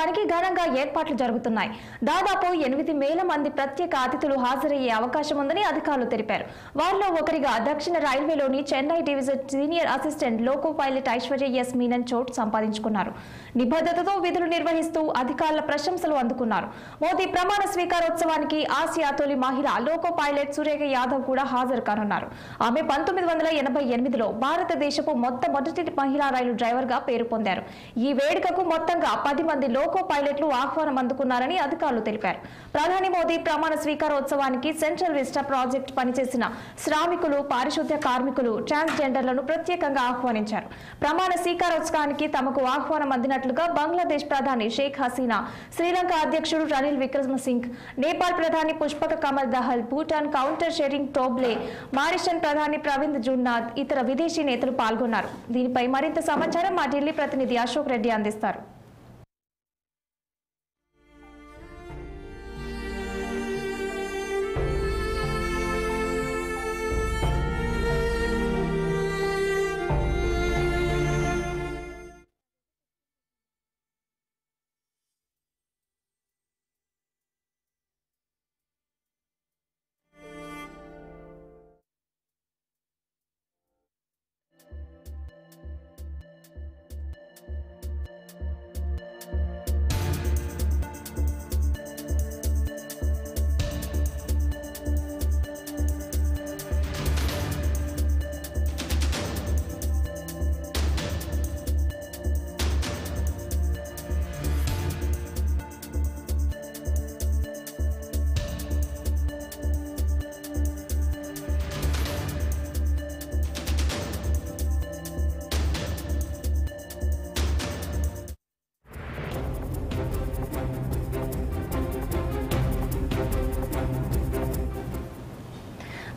వారికి ఘనంగా ఏర్పాట్లు జరుగుతున్నాయి. దాదాపు 8,000 మంది ప్రత్యేక అతిథులు హాజరయ్యే అవకాశం ఉందని అధికారులు తెలిపారు. వారిలో ఒకరిగా దక్షిణ రైల్వేలోని Chennai division senior assistant loco pilot Aishwarya S Menon చోటు సంపాదించుకున్నారు. నిబద్ధతతో విధులు నిర్వహిస్తూ అధికారుల ప్రశంసలు అందుకున్నారు. మోదీ ప్రమాణ స్వీకారోత్సవానికి ఆసియా తొలి మహిళ లోకో పైలట్ సురేఖ యాదవ్ కూడా హాజరు కానున్నారు. ఆమె 1988లో భారతదేశపు మొట్టమొదటి మహిళా రైలు డ్రైవర్ గా పేరు పొందారు. ఈ వేడుకకు మొత్తంగా 10 మంది లోకో పైలట్లు ఆహ్వానం అందుకున్నారని అధికారులు తెలిపారు. ప్రధాని మోదీ ప్రమాణ స్వీకారోత్సవానికి సెంట్రల్ విస్టా ప్రాజెక్ట్ పనిచేసిన శ్రామికులు, పారిశుద్ధ్య కార్మికులు, ట్రాన్స్జెండర్లను ప్రత్యేకంగా ఆహ్వానించారు. ప్రమాణ స్వీకారోత్సవానికి తమకు ఆహ్వానం అందినట్లుగా బంగ్లాదేశ్ ప్రధాని షేక్ హసీనా, శ్రీలంక అధ్యక్షుడు రనిల్ విక్రమసింఘ్, నేపాల్ ప్రధాని పుష్పక కమల్ దహల్, భూటాన్ కౌంటర్ షెరింగ్ టోబ్లే, మారిషన్ ప్రధాని ప్రవింద్ జున్నాథ్, ఇతర విదేశీ నేతలు పాల్గొన్నారు. దీనిపై మరింత సమాచారం మా ఢిల్లీ ప్రతినిధి అశోక్ రెడ్డి అందిస్తారు.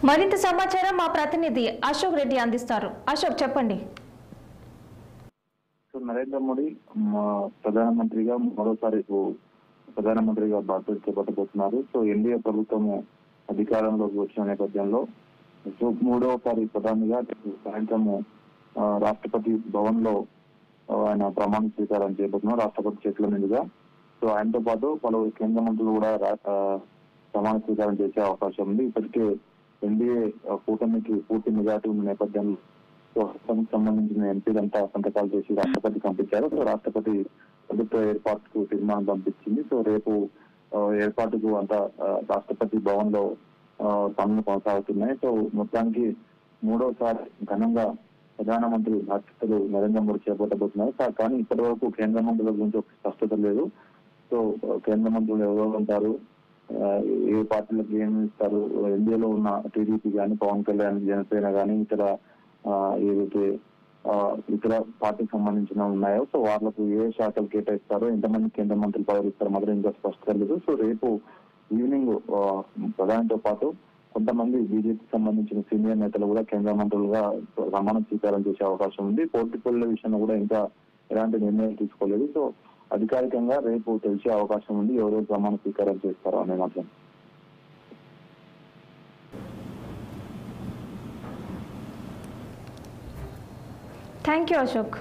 మరింత సమాచారం మా ప్రతినిధి అశోక్ రెడ్డి అందిస్తారు. అశోక్, చెప్పండి. నరేంద్ర మోడీ ప్రధానమంత్రిగా మరోసారి ప్రధానమంత్రిగా బాధ్యతలు చేపట్టబోతున్నారు. సో ఎన్డీఏ ప్రభుత్వము అధికారంలోకి వచ్చిన నేపథ్యంలో సో మూడవసారి ప్రధానిగా సాయంత్రము రాష్ట్రపతి భవన్ లో ఆయన ప్రమాణ స్వీకారం చేయబోతున్నారు రాష్ట్రపతి చేతుల మీదుగా. సో ఆయనతో పాటు పలువురు కేంద్ర మంత్రులు కూడా ప్రమాణ స్వీకారం చేసే అవకాశం ఉంది. ఇప్పటికే ఎన్డీఏ కూటమికి పూర్తి మెజార్టీ ఉన్న నేపథ్యంలో సంబంధించిన ఎంపీలంతా సంతకాలు చేసి రాష్ట్రపతి పంపించారు. సో రాష్ట్రపతి ప్రభుత్వ ఏర్పాటుకు తీర్మానం పంపించింది. సో రేపు ఏర్పాటుకు అంతా రాష్ట్రపతి భవన్ లో పనులు కొనసాగుతున్నాయి. సో మొత్తానికి మూడోసారి ఘనంగా ప్రధానమంత్రి బాధ్యతలు నరేంద్ర మోడీ చేపట్టబోతున్నారు. కానీ ఇప్పటి వరకు కేంద్ర మంత్రుల గురించి ఒక స్పష్టత లేదు. సో కేంద్ర మంత్రులు ఎవరో ఉంటారు, ఏ పార్టీలకు ఏమి ఇస్తారు, ఎన్డీఏలో ఉన్న టీడీపీ కానీ, పవన్ కళ్యాణ్, జనసేన కానీ, ఏదైతే ఇతర పార్టీకి సంబంధించిన ఉన్నాయో సో వాళ్ళకు ఏ శాఖలు కేటాయిస్తారో, ఎంతమంది కేంద్ర మంత్రులు పదవులు ఇస్తారో మాత్రం ఇంకా స్పష్టత లేదు. సో రేపు ఈవినింగ్ ప్రధానితో పాటు కొంతమంది బీజేపీకి సంబంధించిన సీనియర్ నేతలు కూడా కేంద్ర మంత్రులుగా ప్రమాణ స్వీకారం చేసే అవకాశం ఉంది. పోర్టుపల్లి విషయంలో కూడా ఇంకా ఎలాంటి నిర్ణయం తీసుకోలేదు. సో అధికారికంగా రేపు తెలిసే అవకాశం ఉంది ఎవరెవరు ప్రమాణ స్వీకారం చేస్తారో అనే మాత్రం. Thank you Ashok.